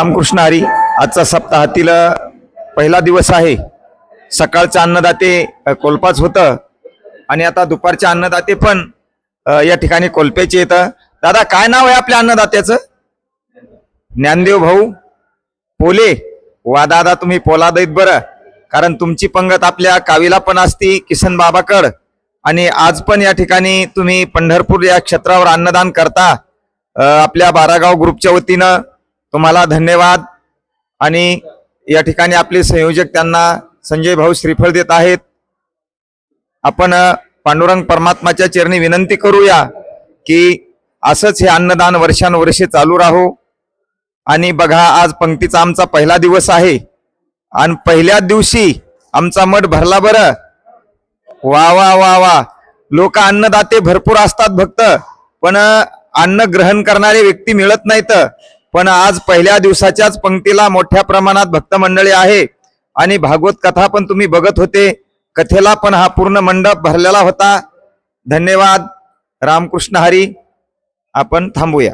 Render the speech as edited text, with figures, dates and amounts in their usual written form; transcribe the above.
रामकृष्ण हरी. आजचा सप्ताहातील पहिला दिवस आहे. सकाळचं अन्नदाते कोल्पाच होतं आणि आता दुपारचे अन्नदाते पण या ठिकाणी कोल्प्याचे येतं. दादा, काय नाव आहे आपल्या अन्नदात्याचं? ज्ञानदेव भाऊ पोले. वा दादा, तुम्ही पोलाद आहेत बरं, कारण तुमची पंगत आपल्या कावीला पण असती किसन बाबाकड, आणि आज पण या ठिकाणी तुम्ही पंढरपूर या क्षेत्रावर अन्नदान करता. आपल्या बारागाव ग्रुपच्या वतीनं तुम्हाला धन्यवाद. आणि या ठिकाणी आपले संयोजक त्यांना संजय भाऊ श्रीफळ देत आहेत. आपण पांडुरंग परमात्माच्या चरणी विनंती करूया की असंच हे अन्नदान वर्षानुवर्षे चालू राहो. आणि बघा, आज पंक्तीचा आमचा पहिला दिवस आहे आणि पहिल्या दिवशी आमचा मठ भरला बरं. वा वा वा वा. लोक अन्नदाते भरपूर असतात भक्त, पण अन्न ग्रहण करणारे व्यक्ती मिळत नाहीत. पण आज पहिल्या दिवसाच्याच पंक्तीला मोठ्या प्रमाणात भक्त मंडळी आहे. आणि भागवत कथा पण तुम्ही बघत होते, कथेला पण हा पूर्ण मंडप भरलेला होता. धन्यवाद. रामकृष्ण हरी. आपण थांबूया.